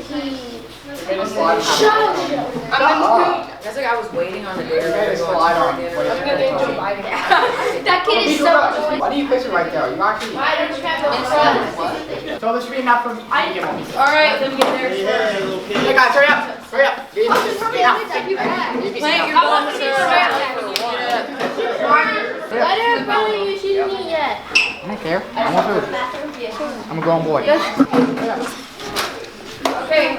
That's like I was waiting on the day. That kid is so annoying. Why do you place it right there? You actually. So this should be enough for me. Alright, let me get there. Hey guys, hurry up! Hurry up! Plant your bombs Let her brother you shouldn't eat yet. I don't care. I want food. I'm a grown boy. Okay.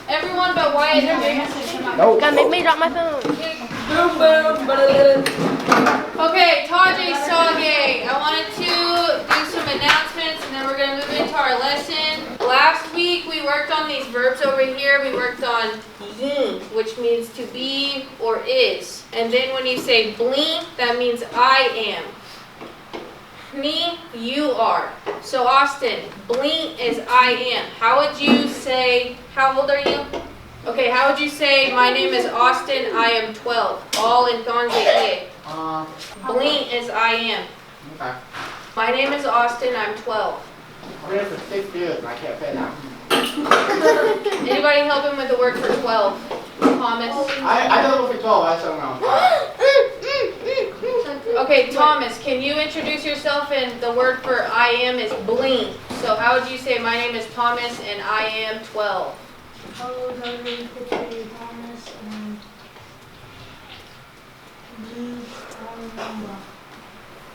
Everyone but Wyatt. No. Gotta make me drop my phone. Okay, Tajay Sage. I wanted to do some announcements and then we're going to move into our lesson. Last week we worked on these verbs over here. We worked on yin, which means to be or is. And then when you say blink, that means I am. Me, you are. So Austin, blink is I am. How would you say, how old are you? Okay, how would you say, my name is Austin, I am 12. All in Gonzale. Blink is I am. Okay. My name is Austin, I'm 12. I'm here for 6 years and I can't pay now. Anybody help him with the word for 12? Thomas? I don't know for 12, I don't know. Okay, Thomas, can you introduce yourself? And the word for I am is blink. So how would you say, my name is Thomas and I am 12? Hello, my name is Thomas and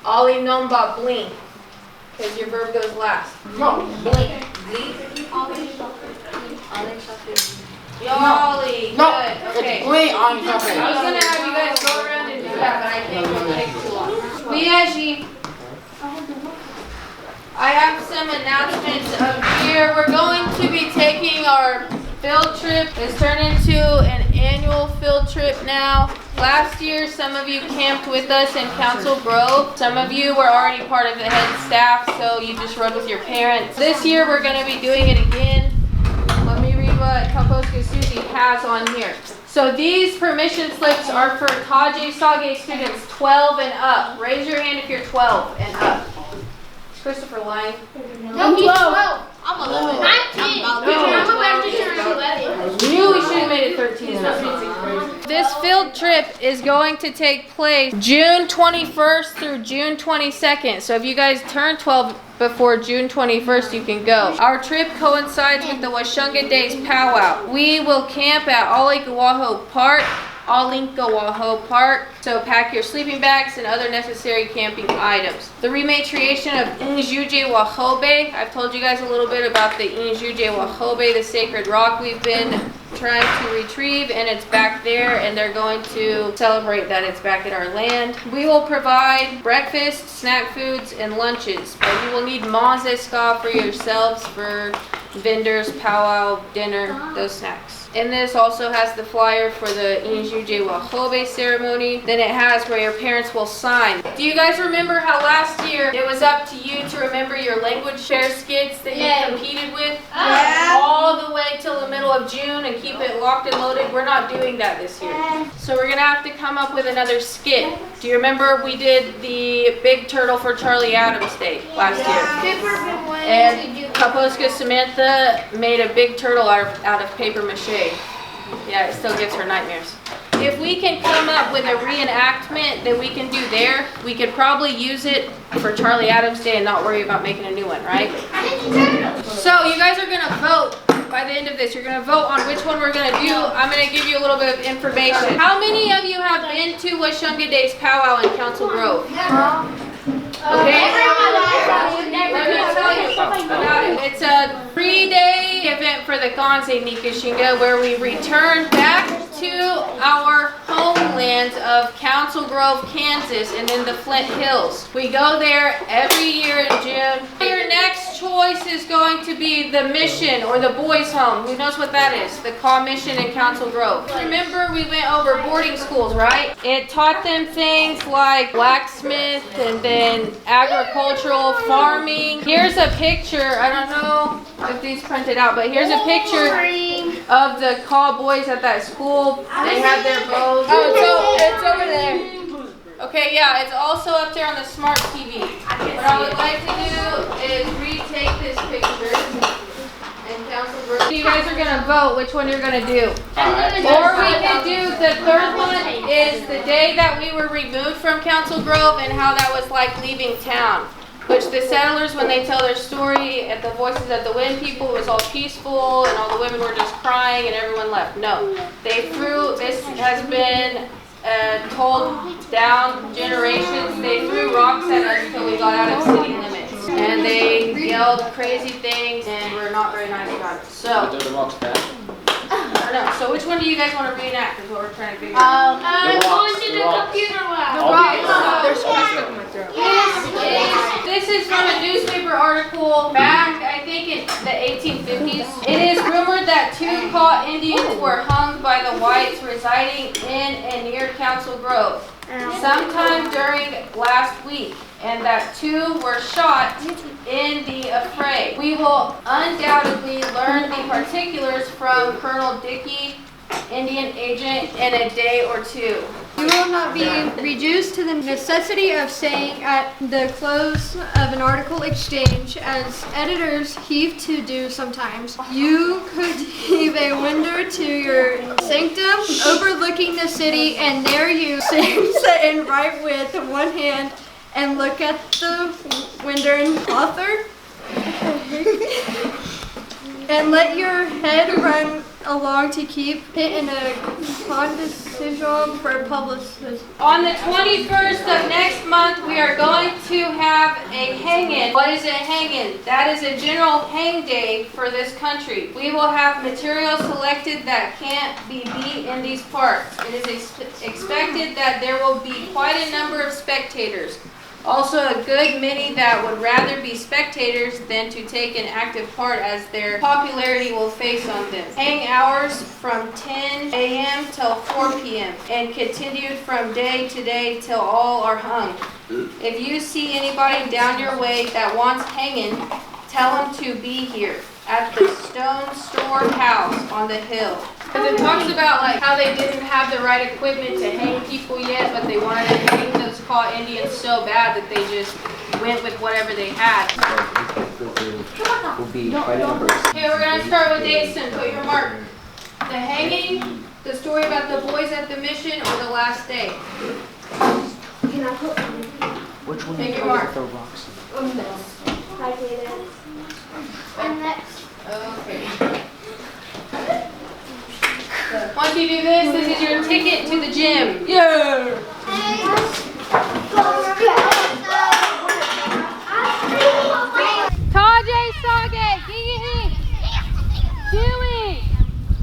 Ali Nomba blink. Because your verb goes last. No, blink. Yali. No, Good. Okay. it's blink on I was going to have you guys go around and do that, but I can't take too long. Liaji. I have some announcements up here. We're going to be taking our field trip. It's turned into an annual field trip now. Last year, some of you camped with us in Council Grove. Some of you were already part of the head staff, so you just rode with your parents. This year, we're going to be doing it again. Let me read what Kaposka Susie has on here. So these permission slips are for Tajay Sage students 12 and up. Raise your hand if you're 12 and up. Christopher lying. No, he's 12. I'm 11. I'm 10. I'm about to turn 11. Knew we should have made it 13 and up. This field trip is going to take place June 21st through June 22nd. So if you guys turn 12 before June 21st, you can go. Our trip coincides with the Washunga Days powwow. We will camp at Alikawaho Park. So pack your sleeping bags and other necessary camping items. The rematriation of Injuje Wahobe. I've told you guys a little bit about the Injuje Wahobe, the sacred rock we've been trying to retrieve, and it's back there, and they're going to celebrate that it's back in our land. We will provide breakfast, snack foods, and lunches, but you will need mazeska for yourselves for vendors, powwow, dinner, those snacks. And this also has the flyer for the Injuje Wahobe ceremony. Then it has where your parents will sign. Do you guys remember how last year it was up to you to remember your language share skits that you competed with? All the way till the middle of June and keep it locked and loaded? We're not doing that this year. So we're gonna have to come up with another skit. Do you remember we did the big turtle for Charlie Adams Day last year? And Kaposka Samantha made a big turtle out of paper mache. Yeah, it still gives her nightmares. If we can come up with a reenactment that we can do there, we could probably use it for Charlie Adams Day and not worry about making a new one, right? So you guys are going to vote by the end of this. You're going to vote on which one we're going to do. I'm going to give you a little bit of information. How many of you have been to Washunga Days powwow in Council Grove? Okay. Let me tell you about it. It's a 3-day event for the Gonze Nikashinga where we return back to our homeland of Council Grove, Kansas, and in the Flint Hills. We go there every year in June. Your next choice is going to be the mission or the boys' home. Who knows what that is? The KAW mission in Council Grove. Remember we went over boarding schools, right? It taught them things like blacksmith and then agricultural farming. Here's a picture. I don't know if these printed out, but here's a picture of the KAW boys at that school. They had their bows. Oh, it's over there. Okay, yeah, it's also up there on the smart TV. What I would like to do is retake this picture and Council Grove. You guys are gonna vote which one you're gonna do. Or we could do, the third one is the day that we were removed from Council Grove and how that was like leaving town. Which the settlers, when they tell their story at the Voices of the Wind People, it was all peaceful and all the women were just crying and everyone left. No, they threw, this has been told down generations, they threw rocks at us until we got out of city limits. And they yelled crazy things and were not very nice about it. So, Did the rocks back? I don't know. So which one do you guys want to reenact is what we're trying to figure out. I'm going to the computer lab. This is from a newspaper article back, I think, in the 1850s. It is rumored that 2 KAW Indians were hung by the whites residing in and near Council Grove sometime during last week, and that 2 were shot in the affray. We will undoubtedly learn the particulars from Colonel Dickey, Indian agent, in a day or 2. You will not be reduced to the necessity of saying at the close of an article exchange, as editors heave to do sometimes, you could heave a window to your sanctum overlooking the city, and there you sit and write with one hand and look at the window and author and let your head run along to keep it in a condescension for publicist. On the 21st of next month, we are going to have a hang-in. What is a hang-in? That is a general hang day for this country. We will have material selected that can't be beat in these parks. It is expected that there will be quite a number of spectators. Also a good many that would rather be spectators than to take an active part, as their popularity will face on them. Hang hours from 10 a.m. till 4 p.m. and continued from day to day till all are hung. If you see anybody down your way that wants hanging, tell them to be here at the Stone Store House on the hill. Because it talks about like how they didn't have the right equipment to hang people yet, but they wanted to hang those KAW Indians so bad that they just went with whatever they had. Okay, we're going to start with Jason. Put your mark. The hanging, the story about the boys at the mission, or the last day? Which one Take do your you mark. throw rocks? And next. Okay. Once you do this, this is your ticket to the gym. Yeah! Tajay Sage, Gigihi, Dewey,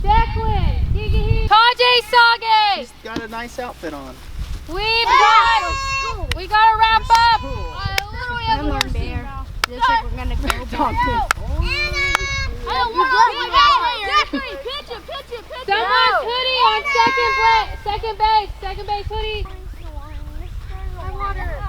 Declan, Gigihi, Tajay Sage. He's got a nice outfit on. We gotta wrap up. I literally have a horse seat. Looks like we're gonna go. I don't want to be pitch it. Someone's hoodie on second base hoodie. I want her.